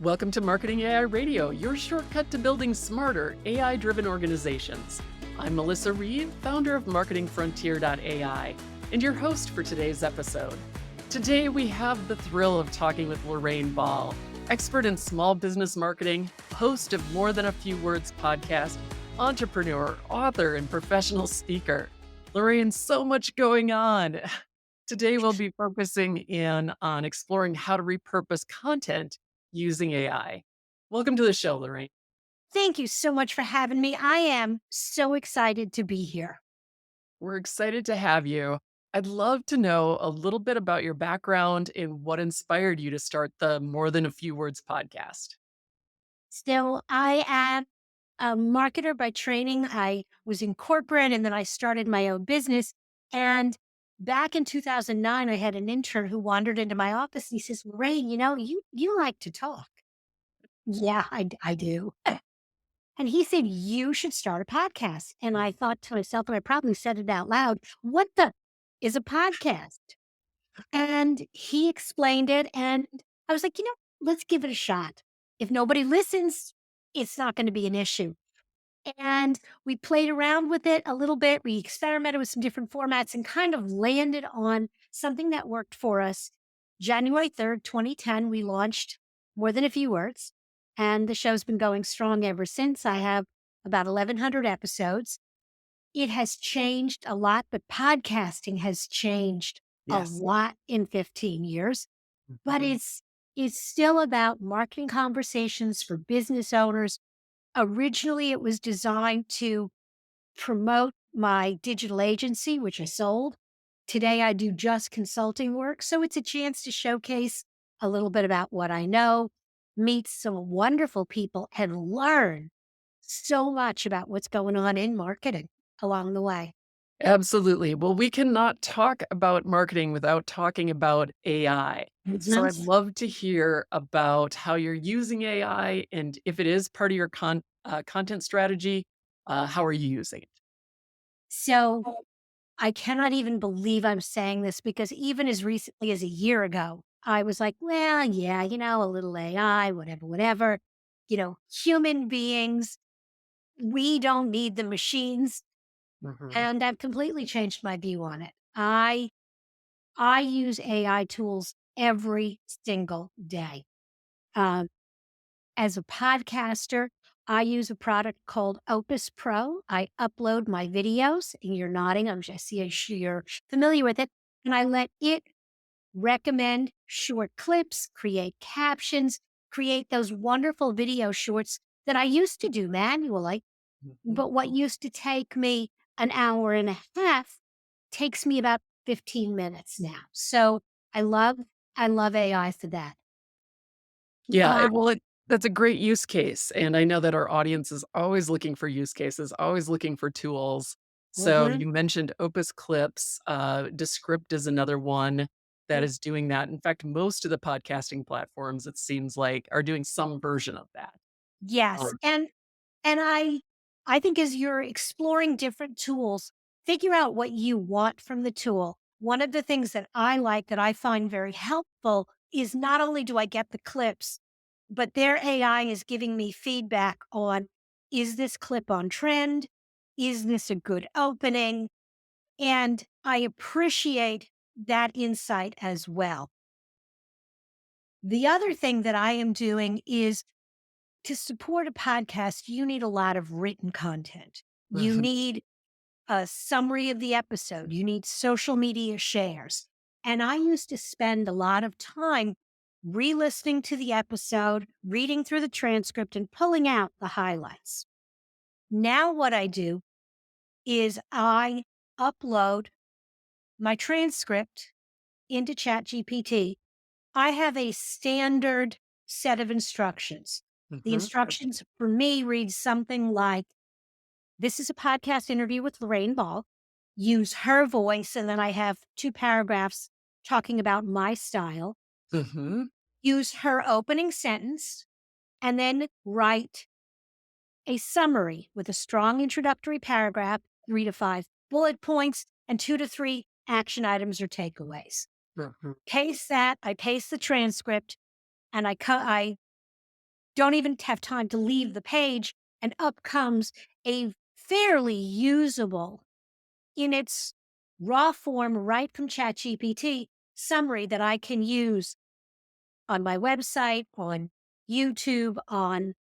Welcome to Marketing AI Radio, your shortcut to building smarter, AI-driven organizations. I'm Melissa Reeve, founder of MarketingFrontier.ai, and your host for today's episode. Today, we have the thrill of talking with Lorraine Ball, expert in small business marketing, host of More Than a Few Words podcast, entrepreneur, author, and professional speaker. Lorraine, so much going on. Today, we'll be focusing in on exploring how to repurpose content using AI. Welcome to the show, Lorraine. Thank you so much for having me. I am so excited to be here. We're excited to have you. I'd love to know a little bit about your background and what inspired you to start the More Than a Few Words podcast. So I am a marketer by training. I was in corporate and then I started my own business. And back in 2009, I had an intern who wandered into my office and he says, Lorraine, you like to talk. Yeah, I do. And he said, you should start a podcast. And I thought to myself, and I probably said it out loud, what the is a podcast? And he explained it. And I was like, let's give it a shot. If nobody listens, it's not going to be an issue. And we played around with it a little bit. We experimented with some different formats and kind of landed on something that worked for us. January 3rd, 2010, we launched More Than a Few Words. And the show's been going strong ever since. I have about 1,100 episodes. It has changed a lot, but podcasting has changed a Yes. lot in 15 years. But Mhm. it's still about marketing conversations for business owners. Originally, it was designed to promote my digital agency, which I sold. Today, I do just consulting work. So it's a chance to showcase a little bit about what I know, meet some wonderful people, and learn so much about what's going on in marketing along the way. Absolutely. Well, we cannot talk about marketing without talking about AI. So Mhm. I'd love to hear about how you're using AI and if it is part of your content strategy, how are you using it? So I cannot even believe I'm saying this because even as recently as a year ago, I was like, well, yeah, a little AI, whatever, whatever. Human beings, we don't need the machines. Mhm. And I've completely changed my view on it. I use AI tools every single day. Um, as a podcaster, I use a product called Opus Pro. I upload my videos, and you're nodding. I see you're familiar with it. And I let it recommend short clips, create captions, create those wonderful video shorts that I used to do manually. Mhm. But what used to take me an hour and a half takes me about 15 minutes now. So I love, I love AI for that. Yeah, Uh, that's a great use case, and I know that our audience is always looking for use cases, always looking for tools. So mhm. you mentioned Opus Clips, Descript is another one that is doing that. In fact, most of the podcasting platforms, it seems like, are doing some version of that. Yes, Um, and I think as you're exploring different tools, figure out what you want from the tool. One of the things that I like that I find very helpful is not only do I get the clips, but their AI is giving me feedback on, is this clip on trend? Is this a good opening? And I appreciate that insight as well. The other thing that I am doing is to support a podcast, you need a lot of written content. You mhm. need a summary of the episode. You need social media shares. And I used to spend a lot of time re listening to the episode, reading through the transcript, and pulling out the highlights. Now, what I do is I upload my transcript into ChatGPT. I have a standard set of instructions. The Mhm. instructions for me read something like, this is a podcast interview with Lorraine Ball. Use her voice. And then I have two paragraphs talking about my style. Mhm. Use her opening sentence and then write a summary with a strong introductory paragraph, 3 to 5 bullet points, and 2 to 3 action items or takeaways. Mhm. Paste that. I paste the transcript and I don't even have time to leave the page, and up comes a fairly usable, in its raw form, right from ChatGPT, summary that I can use on my website, on YouTube, on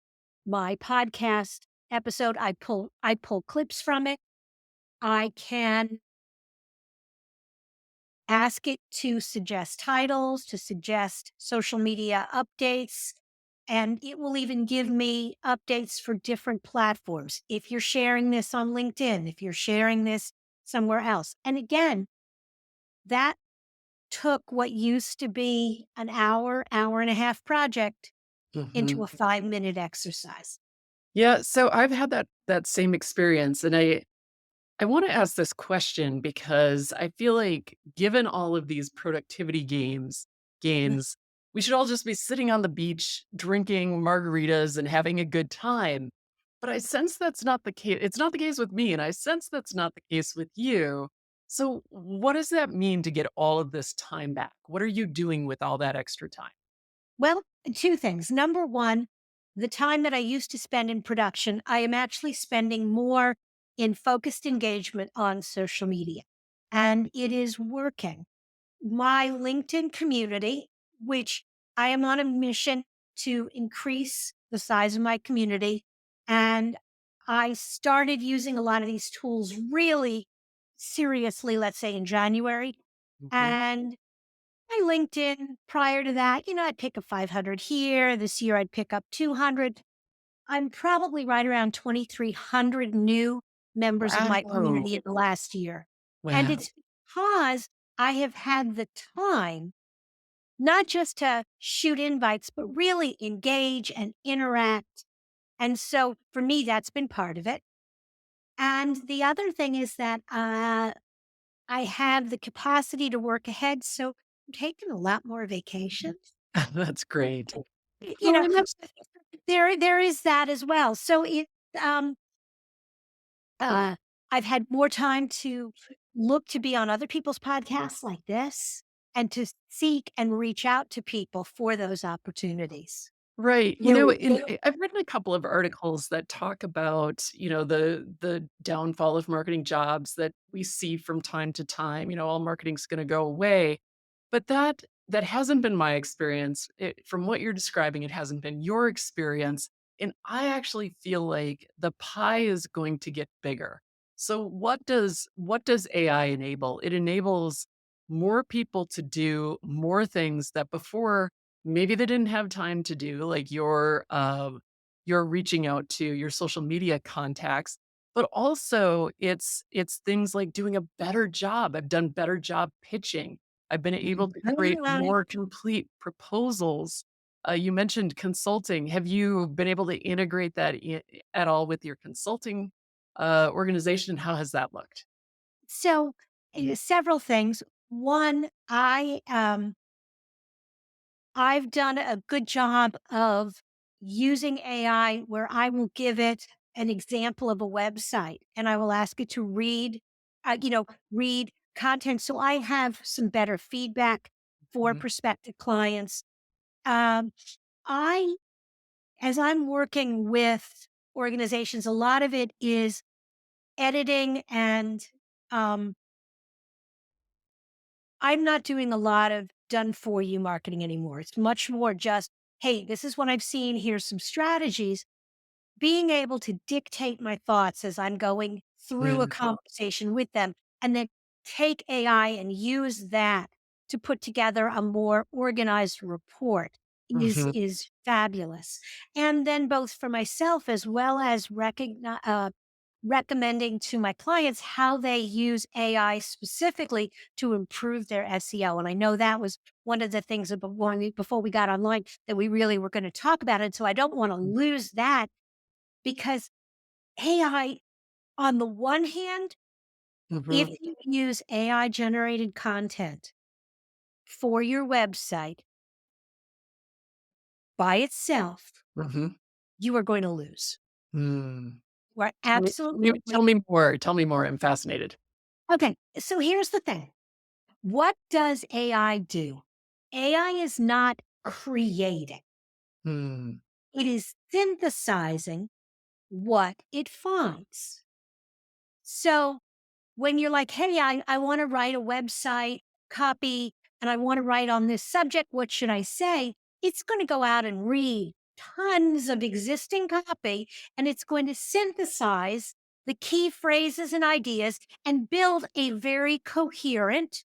my podcast episode. I pull clips from it. I can ask it to suggest titles, to suggest social media updates, and it will even give me updates for different platforms. If you're sharing this on LinkedIn, if you're sharing this somewhere else. And again, that took what used to be an hour and a half project into Mhm. a 5-minute exercise. Yeah, so I've had that same experience, and I want to ask this question because I feel like given all of these productivity games, we should all just be sitting on the beach drinking margaritas and having a good time. But I sense that's not the case. It's not the case with me, and I sense that's not the case with you. So what does that mean to get all of this time back? What are you doing with all that extra time? Well, two things. Number one, the time that I used to spend in production, I am actually spending more in focused engagement on social media, and it is working. My LinkedIn community, which I am on a mission to increase the size of my community, and I started using a lot of these tools really seriously, let's say in January. Mhm. And my LinkedIn prior to that, I'd pick up 500 here. This year I'd pick up 200. I'm probably right around 2,300 new members of my Wow. community in the last year. And Wow. it's because I have had the time not just to shoot invites, but really engage and interact. And so for me, that's been part of it. And the other thing is that I have the capacity to work ahead. So I'm taking a lot more vacations. That's great. You Well, know, and that's there is that as well. So um uh I've had more time to look to be on other people's podcasts like this and to seek and reach out to people for those opportunities. right. You know, And I've written a couple of articles that talk about, the downfall of marketing jobs that we see from time to time. All marketing's going to go away. But that hasn't been my experience. From what you're describing, it hasn't been your experience. And I actually feel like the pie is going to get bigger. So what does AI enable? It enables more people to do more things that before maybe they didn't have time to do, like you're reaching out to your social media contacts, but also it's things like doing a better job. I've done better job pitching. I've been able to create more complete proposals. You mentioned consulting. Have you been able to integrate that at all with your consulting organization? How has that looked? so several things. One, I've done a good job of using AI where I will give it an example of a website and I will ask it to read content. So I have some better feedback for Mhm. prospective clients. Um, I, as I'm working with organizations, a lot of it is editing and um, I'm not doing a lot of done for you marketing anymore. It's much more just, hey, this is what I've seen. Here's some strategies. Being able to dictate my thoughts as I'm going through a Mm, conversation with them and then take AI and use that to put together a more organized report is mhm, is fabulous. And then both for myself as well as recommending to my clients how they use AI specifically to improve their SEO. And I know that was one of the things before we got online that we really were going to talk about it. So I don't want to lose that because AI, on the one hand, if mhm, you use AI generated content for your website by itself, mhm. you are going to lose. Mm. We're Tell absolutely me more. Tell me more. I'm fascinated. okay. So here's the thing. What does AI do? AI is not creating. Mm. It is synthesizing what it finds. So when you're like, hey, I want to write a website copy and I want to write on this subject, what should I say? It's going to go out and read tons of existing copy and it's going to synthesize the key phrases and ideas and build a very coherent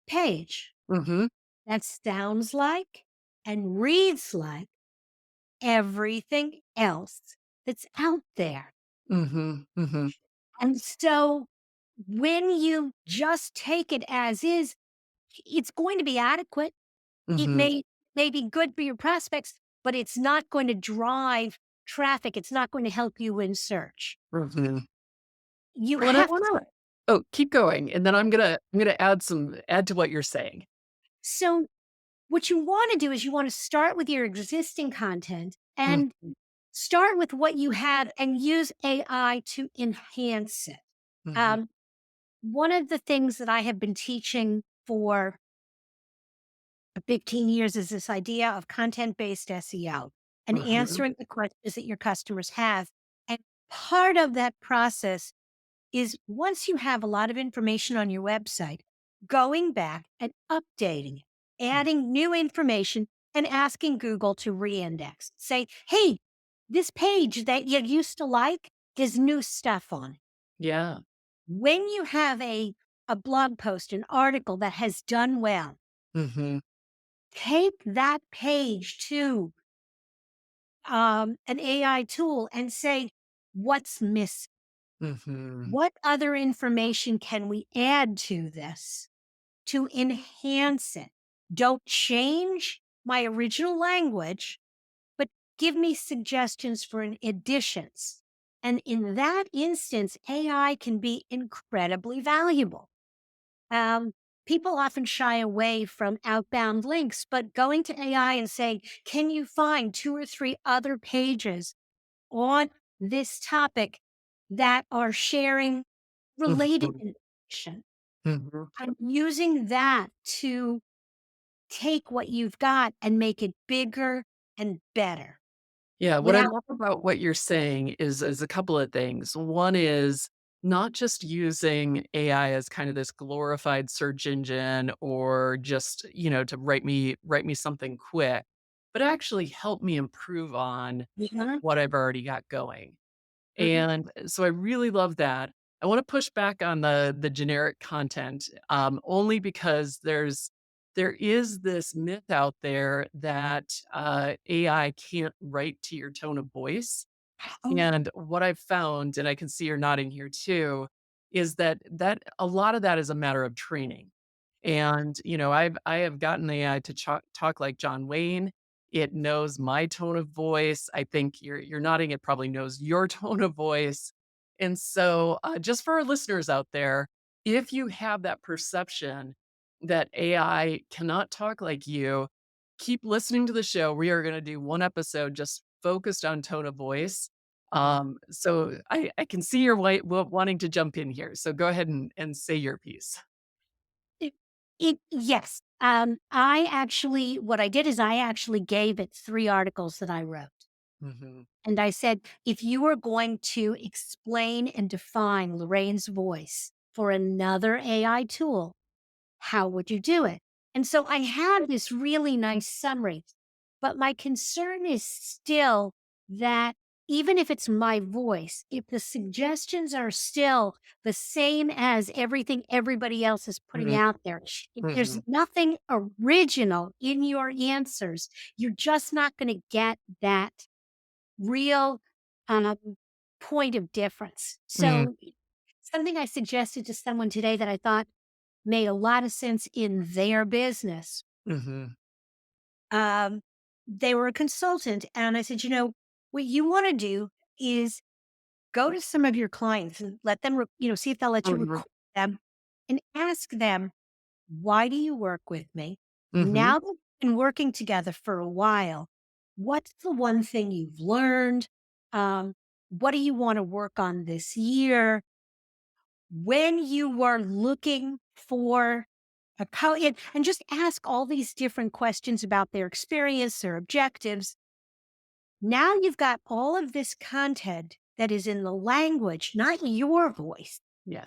page Mm-hmm. that sounds like and reads like everything else that's out there. Mm-hmm. Mm-hmm. And so when you just take it as is, it's going to be adequate. It Mm-hmm. may be good for your prospects, but it's not going to drive traffic. It's not going to help you in search. Mm-hmm. You Well, and I have want to. to. Oh, keep going, and then I'm gonna add to what you're saying. So what you want to do is you want to start with your existing content and Mm-hmm. start with what you had and use AI to enhance it. Mm-hmm. Um, One of the things that I have been teaching for 15 years is this idea of content based SEO and Mm-hmm. answering the questions that your customers have. And part of that process is once you have a lot of information on your website, going back and updating it, adding new information, and asking Google to reindex. Say, hey, this page that you used to like, there's new stuff on it. Yeah. When you have a blog post, an article that has done well, Mm-hmm. take that page to an AI tool and say, what's missing? Mm-hmm. What other information can we add to this to enhance it? Don't change my original language, but give me suggestions for additions. And in that instance, AI can be incredibly valuable. Um, People often shy away from outbound links, but going to AI and saying, can you find two or three other pages on this topic that are sharing related Mm-hmm. information? Mm-hmm. I'm using that to take what you've got and make it bigger and better Yeah, what I without. love about what you're saying is a couple of things. One is not just using AI as kind of this glorified search engine or just, to write me something quick, but actually help me improve on Mhm, what I've already got going. mhm. And so I really love that. I want to push back on the generic content, only because there is this myth out there that AI can't write to your tone of voice. Oh, And what I've found, and I can see you're nodding here too, is that a lot of that is a matter of training. And I have gotten AI to talk like John Wayne. It knows my tone of voice. I think you're nodding. It probably knows your tone of voice. And so, just for our listeners out there, if you have that perception that AI cannot talk like you, keep listening to the show. We are going to do one episode just focused on tone of voice. So I can see you're wanting to jump in here. So go ahead and say your piece. it, yes. What I did is I actually gave it 3 articles that I wrote. Hmm. And I said, if you were going to explain and define Lorraine's voice for another AI tool, how would you do it? And so I had this really nice summary. But my concern is still that even if it's my voice, if the suggestions are still the same as everything everybody else is putting Hmm. out there, if there's Hmm. nothing original in your answers, you're just not going to get that real um, point of difference. So, something I suggested to someone today that I thought made a lot of sense in their business. Hmm. Um, they were a consultant, and I said, what you want to do is go to some of your clients and let them, see if they'll let you Hmm. record them and ask them, why do you work with me? Hmm. Now that we've been working together for a while, what's the one thing you've learned? What do you want to work on this year? When you are looking for and just ask all these different questions about their experience, their objectives, Now you've got all of this content that is in the language, not your voice,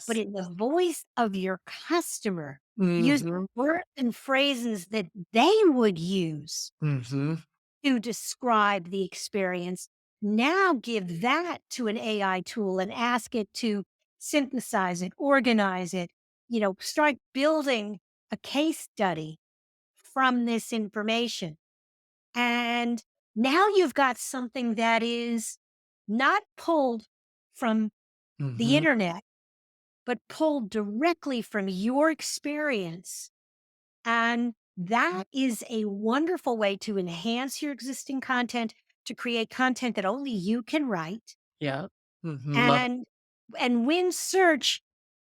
but Yes. in the voice of your customer, using Mhm. words and phrases that they would use Mhm. to describe the experience. Now give that to an AI tool and ask it to synthesize it, organize it, start building a case study from this information. And now you've got something that is not pulled from the Mhm. internet, but pulled directly from your experience. And that is a wonderful way to enhance your existing content, to create content that only you can write Yeah. Mhm. Love it. and win search,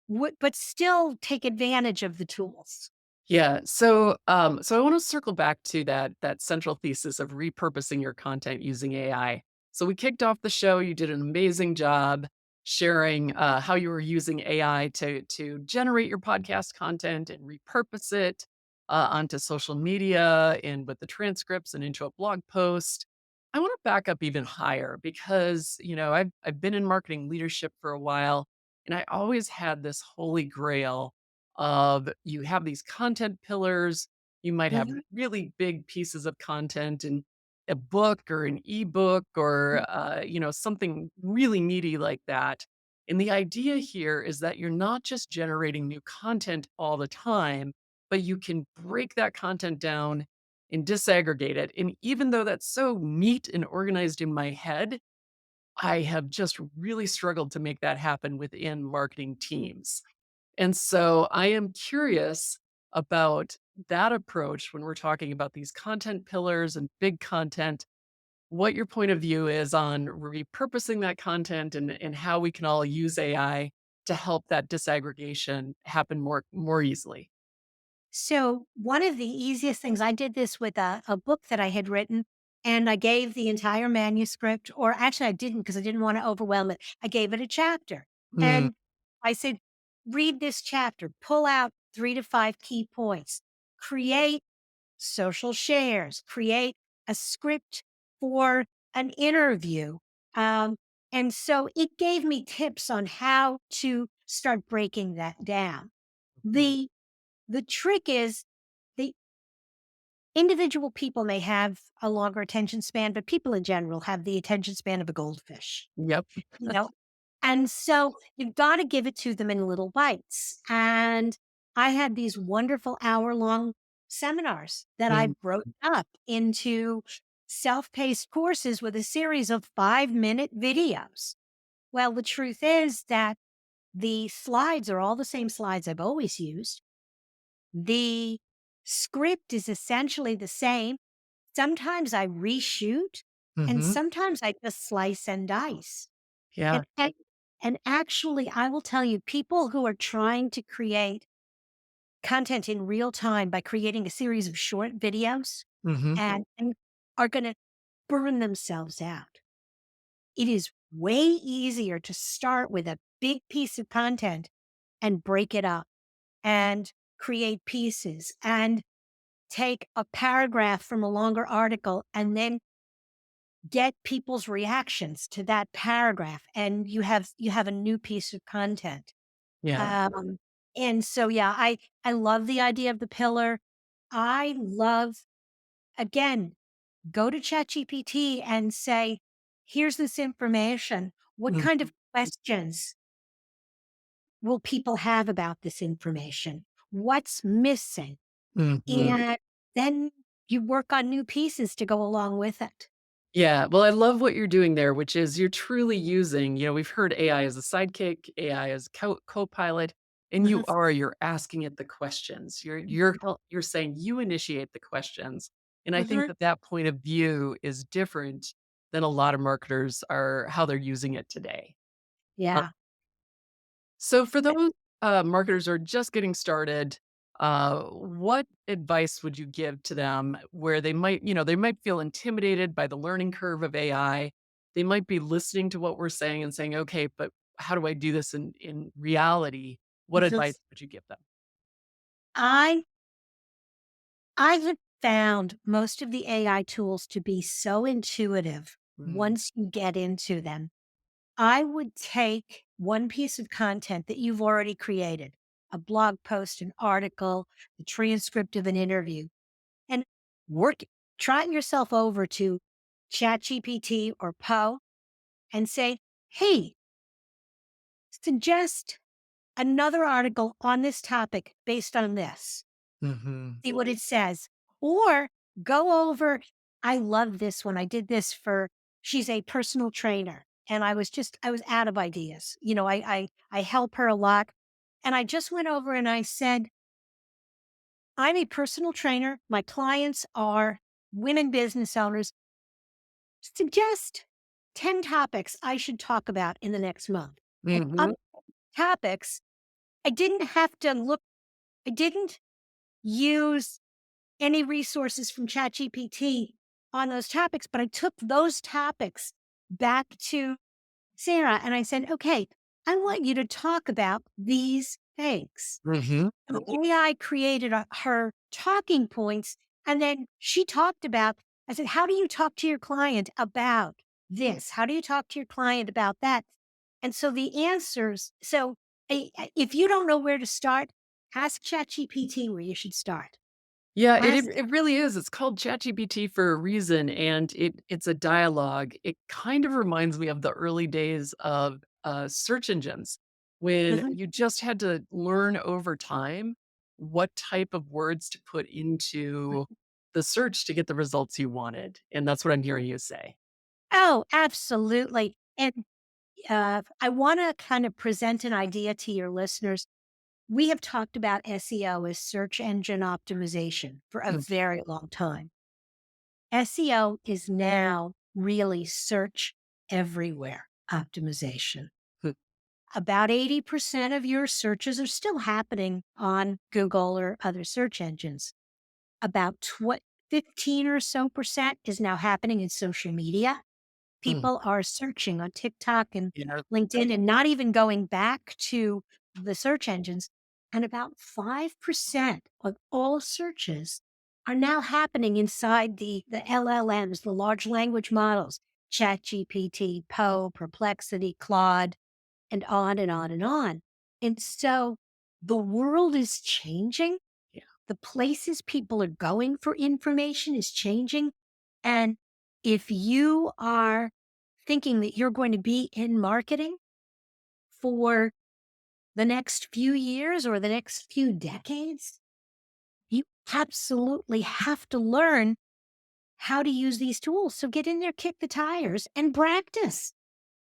but still take advantage of the tools. Yeah. So I want to circle back to that central thesis of repurposing your content using AI. So we kicked off the show. You did an amazing job sharing how you were using AI to generate your podcast content and repurpose it onto social media and with the transcripts and into a blog post. I want to back up even higher because I've been in marketing leadership for a while, and I always had this holy grail of you have these content pillars. You might have Mhm. really big pieces of content in a book or an ebook or something really meaty like that. And the idea here is that you're not just generating new content all the time, but you can break that content down and disaggregate it. And even though that's so neat and organized in my head, I have just really struggled to make that happen within marketing teams. And so I am curious about that approach when we're talking about these content pillars and big content, what your point of view is on repurposing that content and how we can all use AI to help that disaggregation happen more easily. So, one of the easiest things, I did this with a book that I had written, and I gave the entire manuscript, or actually, I didn't because I didn't want to overwhelm it. I gave it a chapter. Mm, And I said, read this chapter, pull out 3 to 5 key points, create social shares, create a script for an interview. Um, and so it gave me tips on how to start breaking that down. mhm. The trick is the individual people may have a longer attention span, but people in general have the attention span of a goldfish, Yep. you know? And so you've got to give it to them in little bites. And I had these wonderful hour-long seminars that I Mm, broke up into self-paced courses with a series of 5-minute videos. Well, the truth is that the slides are all the same slides I've always used. The script is essentially the same. Sometimes I reshoot, and mhm. sometimes I just slice and dice. And Yeah. and and actually, I will tell you, people who are trying to create content in real time by creating a series of short videos Mhm. and are gonna burn themselves out. It is way easier to start with a big piece of content and break it up and create pieces and take a paragraph from a longer article and then get people's reactions to that paragraph, and you have a new piece of content. Yeah. And so yeah, I love the idea of the pillar. I love, again, go to ChatGPT and say, here's this information. What Mm, kind of questions will people have about this information? What's missing? mhm. And then you work on new pieces to go along with it. Yeah, well, I love what you're doing there, which is you're truly using, we've heard AI as a sidekick, AI as co-pilot, and Mhm. you're asking it the questions. You're saying you initiate the questions. And I think Mhm. that point of view is different than a lot of marketers are how they're using it today. Yeah. So for those marketers who are just getting started, what advice would you give to them where they might feel intimidated by the learning curve of AI? They might be listening to what we're saying and saying, okay, but how do I do this in reality? What Mhm. advice would you give them? I I have found most of the AI tools to be so intuitive Mm. once you get into them, I would take one piece of content that you've already created, a blog post, an article, the transcript of an interview, and work, trot yourself over to ChatGPT or Poe and say, hey, suggest another article on this topic based on this. Mhm. See what it says. Or go over, I love this one. I did this for, she's a personal trainer. And I was out of ideas. I help her a lot. And I just went over and I said, I'm a personal trainer. My clients are women business owners. Suggest 10 topics I should talk about in the next month. And up Mhm. topics, I didn't have to look, I didn't use any resources from ChatGPT on those topics, but I took those topics back to Sarah and I said, okay, I want you to talk about these things. Mhm. And the AI created her talking points. And then she talked about, I said, how do you talk to your client about this? How do you talk to your client about that? And so the answers, so if you don't know where to start, ask ChatGPT where you should start. Yeah, Ask, it really is. It's called ChatGPT for a reason, and it's a dialogue. It kind of reminds me of the early days of, search engines, when mhm. you just had to learn over time what type of words to put into the search to get the results you wanted, and that's what I'm hearing you say. Oh, absolutely. And I want to kind of present an idea to your listeners. We have talked about SEO as search engine optimization for a Mm, very long time. SEO is now really search everywhere optimization. mm, About 80% of your searches are still happening on Google or other search engines. About 15 or so percent is now happening in social media. mm. People are searching on TikTok and Yeah. LinkedIn and not even going back to the search engines. And about 5% of all searches are now happening inside the LLMs, the large language models, ChatGPT, Poe, Perplexity, Claude, and on and on and on. And so the world is changing. Yeah. The places people are going for information is changing. And if you are thinking that you're going to be in marketing for the next few years or the next few decades, you absolutely have to learn how to use these tools. So get in there, kick the tires, and practice.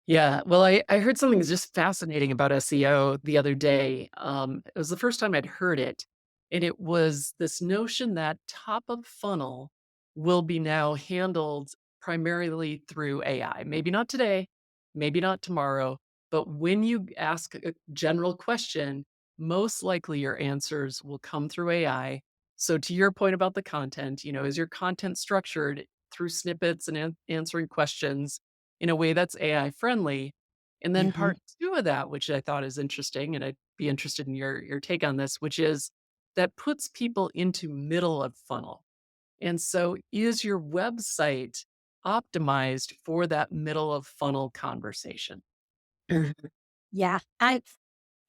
Yeah, well, I heard something just fascinating about SEO the other day. It was the first time I'd heard it, and it was this notion that top of funnel will be now handled primarily through AI. Maybe not today, maybe not tomorrow, but when you ask a general question, most likely your answers will come through AI. So to your point about the content, is your content structured through snippets and answering questions in a way that's AI friendly? And then Mhm. part 2 of that, which I thought is interesting, and I'd be interested in your take on this, which is that puts people into middle of funnel. And so is your website optimized for that middle of funnel conversation? Mhm. Yeah,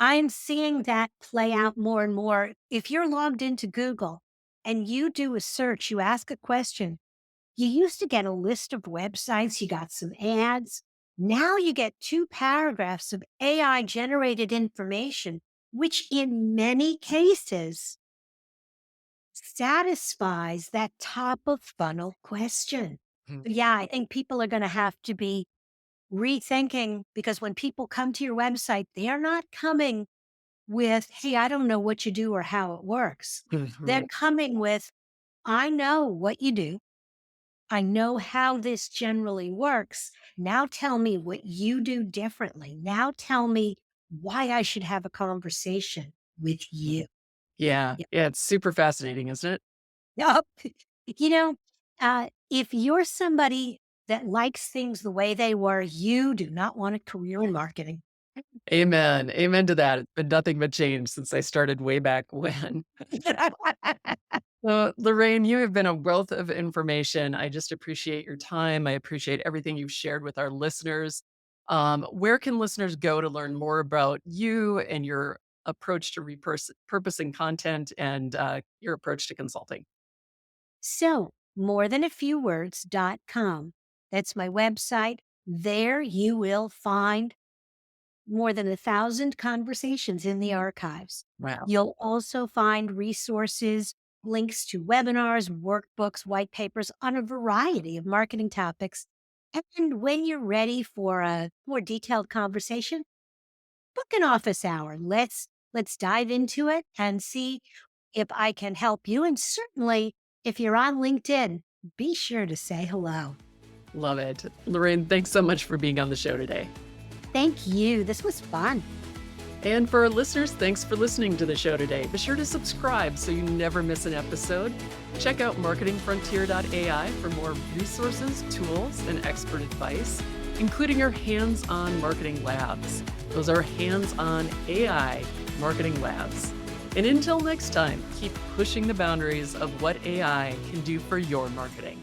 I'm seeing that play out more and more. If you're logged into Google and you do a search, you ask a question, you used to get a list of websites, you got some ads. Now you get two paragraphs of AI generated information, which in many cases satisfies that top of funnel question. Mhm. Yeah, I think people are going to have to be rethinking because when people come to your website, they're not coming with, hey, I don't know what you do or how it works. They're Mhm. coming with, I know what you do. I know how this generally works. Now tell me what you do differently. Now tell me why I should have a conversation with you. Yeah. Yeah. Yeah, it's super fascinating, isn't it? Yup. You know, if you're somebody that likes things the way they were, you do not want a career in marketing. Amen. Amen to that. It's been nothing but change since I started way back when. Well, Lorraine, you have been a wealth of information. I just appreciate your time. I appreciate everything you've shared with our listeners. Where can listeners go to learn more about you and your approach to repurposing content and your approach to consulting? So, morethanafewwords.com. That's my website. There you will find more than 1,000 conversations in the archives. Wow. You'll also find resources, links to webinars, workbooks, white papers on a variety of marketing topics. And when you're ready for a more detailed conversation, book an office hour. Let's dive into it and see if I can help you. And certainly, if you're on LinkedIn, be sure to say hello. Love it. Lorraine, thanks so much for being on the show today. Thank you. This was fun. And for our listeners, thanks for listening to the show today. Be sure to subscribe so you never miss an episode. Check out marketingfrontier.ai for more resources, tools, and expert advice, including our hands-on marketing labs. Those are hands-on AI marketing labs. And until next time, keep pushing the boundaries of what AI can do for your marketing.